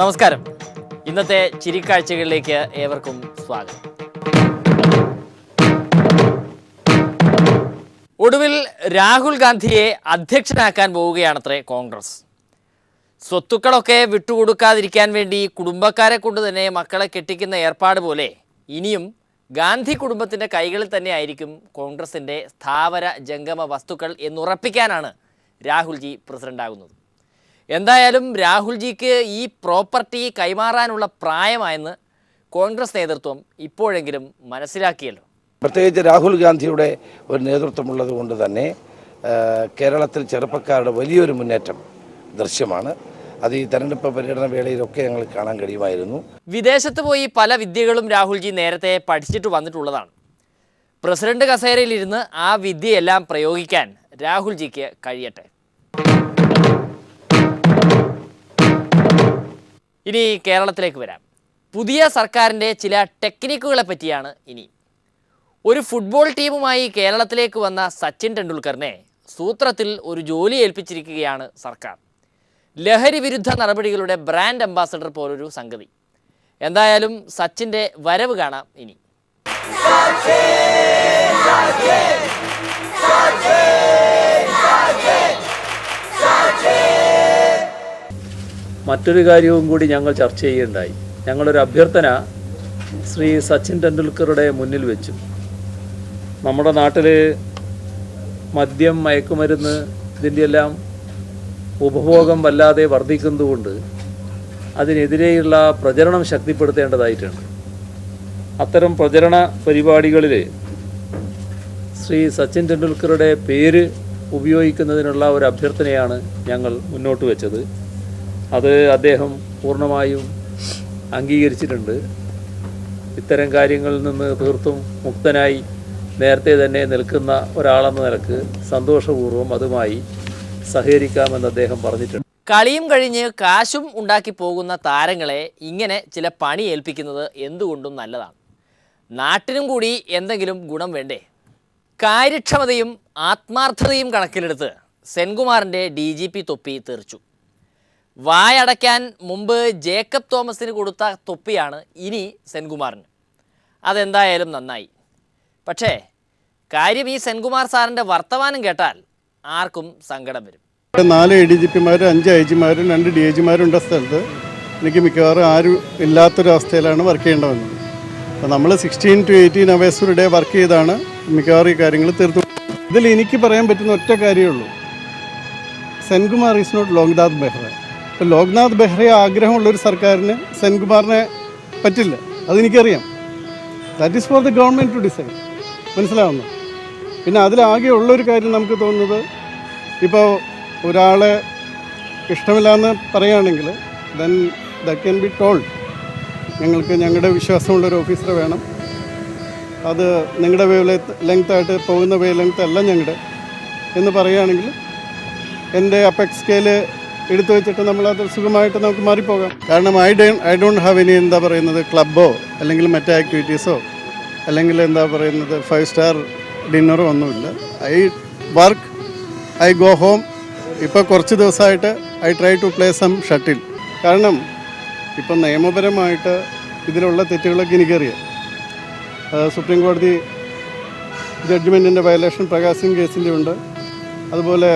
നമസ്കാരം. ഇന്നത്തെ ചിരിക്കാഴ്ചകളിലേക്ക് ഏവർക്കും സ്വാഗതം. ഒടുവിൽ രാഹുൽ ഗാന്ധിയെ അധ്യക്ഷനാക്കാൻ പോവുകയാണത്രേ കോൺഗ്രസ്. സ്വത്തുക്കളൊക്കെ വിട്ടുകൊടുക്കാതിരിക്കാൻ വേണ്ടി കുടുംബക്കാരെ കൊണ്ട് തന്നെ മക്കളെ കെട്ടിക്കുന്ന ഏർപ്പാട് പോലെ ഇനിയും ഗാന്ധി കുടുംബത്തിൻ്റെ കൈകളിൽ തന്നെ ആയിരിക്കും കോൺഗ്രസിൻ്റെ സ്ഥാവര ജംഗമ വസ്തുക്കൾ എന്നുറപ്പിക്കാനാണ് രാഹുൽജി പ്രസിഡൻ്റാകുന്നത്. എന്തായാലും രാഹുൽജിക്ക് ഈ പ്രോപ്പർട്ടി കൈമാറാനുള്ള പ്രായമായെന്ന് കോൺഗ്രസ് നേതൃത്വം ഇപ്പോഴെങ്കിലും മനസ്സിലാക്കിയല്ലോ. പ്രത്യേകിച്ച് രാഹുൽ ഗാന്ധിയുടെ ഒരു നേതൃത്വമുള്ളത് കൊണ്ട് തന്നെ കേരളത്തിൽ ചെറുപ്പക്കാരുടെ വലിയൊരു മുന്നേറ്റം ദൃശ്യമാണ്. അത് ഈ തെരഞ്ഞെടുപ്പ് പര്യടന വേളയിലൊക്കെ ഞങ്ങൾ കാണാൻ കഴിയുമായിരുന്നു. വിദേശത്ത് പോയി പല വിദ്യകളും രാഹുൽജി നേരത്തെ പഠിച്ചിട്ട് വന്നിട്ടുള്ളതാണ്. പ്രസിഡന്റ് കസേരയിലിരുന്ന് ആ വിദ്യയെല്ലാം പ്രയോഗിക്കാൻ രാഹുൽജിക്ക് കഴിയട്ടെ. ഇനി കേരളത്തിലേക്ക് വരാം. പുതിയ സർക്കാരിൻ്റെ ചില ടെക്നിക്കുകളെ പറ്റിയാണ് ഇനി. ഒരു ഫുട്ബോൾ ടീമുമായി കേരളത്തിലേക്ക് വന്ന സച്ചിൻ ടെണ്ടുൽക്കറിനെ സൂത്രത്തിൽ ഒരു ജോലി ഏൽപ്പിച്ചിരിക്കുകയാണ് സർക്കാർ. ലഹരി വിരുദ്ധ നടപടികളുടെ ബ്രാൻഡ് അംബാസഡർ പോലൊരു സംഗതി. എന്തായാലും സച്ചിൻ്റെ വരവ് കാണാം ഇനി. മറ്റൊരു കാര്യവും കൂടി ഞങ്ങൾ ചർച്ച ചെയ്യുകയുണ്ടായി. ഞങ്ങളൊരു അഭ്യർത്ഥന ശ്രീ സച്ചിൻ ടെണ്ടുൽക്കറുടെ മുന്നിൽ വെച്ചു. നമ്മുടെ നാട്ടിൽ മദ്യം, മയക്കുമരുന്ന് ഇതിൻ്റെ എല്ലാം ഉപഭോഗം വല്ലാതെ വർദ്ധിക്കുന്നതുകൊണ്ട് അതിനെതിരെയുള്ള പ്രചരണം ശക്തിപ്പെടുത്തേണ്ടതായിട്ടുണ്ട്. അത്തരം പ്രചരണ പരിപാടികളിൽ ശ്രീ സച്ചിൻ ടെണ്ടുൽക്കറുടെ പേര് ഉപയോഗിക്കുന്നതിനുള്ള ഒരു അഭ്യർത്ഥനയാണ് ഞങ്ങൾ മുന്നോട്ട് വെച്ചത്. അത് അദ്ദേഹം പൂർണ്ണമായും അംഗീകരിച്ചിട്ടുണ്ട്. ഇത്തരം കാര്യങ്ങളിൽ നിന്ന് തീർത്തും മുക്തനായി നേരത്തെ തന്നെ നിൽക്കുന്ന ഒരാളെന്ന നിലക്ക് സന്തോഷപൂർവ്വം അതുമായി സഹകരിക്കാമെന്ന് അദ്ദേഹം പറഞ്ഞിട്ടുണ്ട്. കളിയും കഴിഞ്ഞ് കാശും ഉണ്ടാക്കി പോകുന്ന താരങ്ങളെ ഇങ്ങനെ ചില പണി ഏൽപ്പിക്കുന്നത് എന്തുകൊണ്ടും നല്ലതാണ്. നാട്ടിനും കൂടി എന്തെങ്കിലും ഗുണം വേണ്ടേ? കാര്യക്ഷമതയും ആത്മാർത്ഥതയും കണക്കിലെടുത്ത് സെൻകുമാറിൻ്റെ DGP തൊപ്പി തെറിച്ചു. വായടയ്ക്കാൻ മുമ്പ് ജേക്കബ് തോമസിന് കൊടുത്ത തൊപ്പിയാണ് ഇനി സെൻകുമാറിന്. അതെന്തായാലും നന്നായി. പക്ഷേ കാര്യം ഈ സെൻകുമാർ സാറിൻ്റെ വർത്തമാനം കേട്ടാൽ ആർക്കും സങ്കടം വരും. 4 ADGPമാരും 5 IG-മാരും 2 DIG-മാരും ഉണ്ട സ്ഥലത്ത് എനിക്ക് മിക്കവാറും ആരും ഇല്ലാത്തൊരവസ്ഥയിലാണ് വർക്ക് ചെയ്യേണ്ടി വന്നത്. അപ്പോൾ നമ്മൾ 16 to 18 hours ഒരു ഡേ വർക്ക് ചെയ്താണ് മിക്കവാറും ഈ കാര്യങ്ങൾ തീർത്തു. ഇതിൽ എനിക്ക് പറയാൻ പറ്റുന്ന ഒറ്റ കാര്യമേ ഉള്ളൂ. Senkumar is not Loknath Behra. ഇപ്പോൾ ലോക്നാഥ് ബെഹ്റയെ ആഗ്രഹമുള്ളൊരു സർക്കാരിന് സെൻകുമാറിനെ പറ്റില്ല. അതെനിക്കറിയാം. That is for the government to decide. മനസ്സിലാവുന്നു. പിന്നെ അതിലാകെ ഉള്ളൊരു കാര്യം നമുക്ക് തോന്നുന്നത്, ഇപ്പോൾ ഒരാളെ ഇഷ്ടമില്ലാന്ന് പറയുകയാണെങ്കിൽ then that can be told. ഞങ്ങൾക്ക് ഞങ്ങളുടെ വിശ്വാസമുള്ളൊരു ഓഫീസറെ വേണം. അത് നിങ്ങളുടെ വേവ് ലെങ്ത്തായിട്ട് പോകുന്ന വേവ് ലെങ്ത്ത് അല്ല ഞങ്ങളുടെ എന്ന് പറയുകയാണെങ്കിൽ എൻ്റെ അപ്പെക്സ് സ്കെയില് എടുത്തു വെച്ചിട്ട് നമ്മളത് സുഖമായിട്ട് നമുക്ക് മാറിപ്പോകാം. കാരണം ഐ ഡോണ്ട് ഹാവ് എനി എന്താ പറയുന്നത് ക്ലബ്ബോ അല്ലെങ്കിൽ മറ്റേ ആക്ടിവിറ്റീസോ അല്ലെങ്കിൽ എന്താ പറയുന്നത് 5 സ്റ്റാർ ഡിന്നറോ ഒന്നുമില്ല. I work, I go home. ഇപ്പോൾ കുറച്ച് ദിവസമായിട്ട് I try to play some shuttle. കാരണം ഇപ്പം നിയമപരമായിട്ട് ഇതിലുള്ള തെറ്റുകളൊക്കെ എനിക്കറിയാം. സുപ്രീം കോടതി ജഡ്ജ്മെൻറ്റിൻ്റെ വയലേഷൻ പ്രകാശ് സിംഗ് കേസിൻ്റെ ഉണ്ട്. അതുപോലെ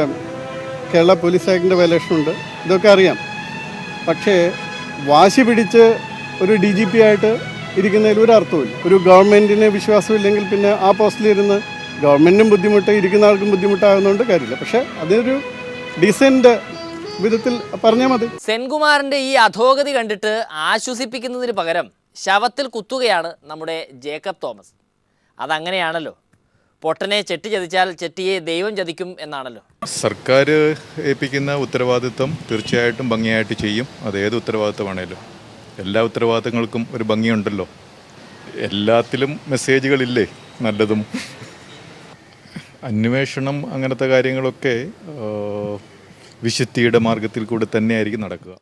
കേരള പോലീസ് ആക്ടിൻ്റെ വയലേഷനുണ്ട്. ഇതൊക്കെ അറിയാം. പക്ഷേ വാശി പിടിച്ച് ഒരു DGP ആയിട്ട് ഇരിക്കുന്നതിൽ ഒരു അർത്ഥമില്ല. ഒരു ഗവൺമെൻറ്റിന് വിശ്വാസമില്ലെങ്കിൽ പിന്നെ ആ പോസ്റ്റിലിരുന്ന് ഗവൺമെൻറ്റിനും ബുദ്ധിമുട്ട്, ഇരിക്കുന്ന ആൾക്കും ബുദ്ധിമുട്ടാകുന്നതുകൊണ്ട് കാര്യമില്ല. പക്ഷേ അതൊരു ഡീസൻറ്റ് വിധത്തിൽ പറഞ്ഞാൽ മതി. സെൻകുമാറിൻ്റെ ഈ അധോഗതി കണ്ടിട്ട് ആശ്വസിപ്പിക്കുന്നതിന് പകരം ശവത്തിൽ കുത്തുകയാണ് നമ്മുടെ ജേക്കബ് തോമസ്. അതങ്ങനെയാണല്ലോ. പൊട്ടനെ ചെട്ടി ചതിച്ചാൽ ചെട്ടിയെ ദൈവം ചതിക്കും എന്നാണല്ലോ. സർക്കാർ ഏൽപ്പിക്കുന്ന ഉത്തരവാദിത്വം തീർച്ചയായിട്ടും ഭംഗിയായിട്ട് ചെയ്യും. അതേത് ഉത്തരവാദിത്വമാണേലും എല്ലാ ഉത്തരവാദിത്തങ്ങൾക്കും ഒരു ഭംഗിയുണ്ടല്ലോ. എല്ലാത്തിലും മെസ്സേജുകളില്ലേ നല്ലതും. അന്വേഷണം അങ്ങനത്തെ കാര്യങ്ങളൊക്കെ വിശുദ്ധിയുടെ മാർഗത്തിൽ കൂടെ തന്നെയായിരിക്കും നടക്കുക.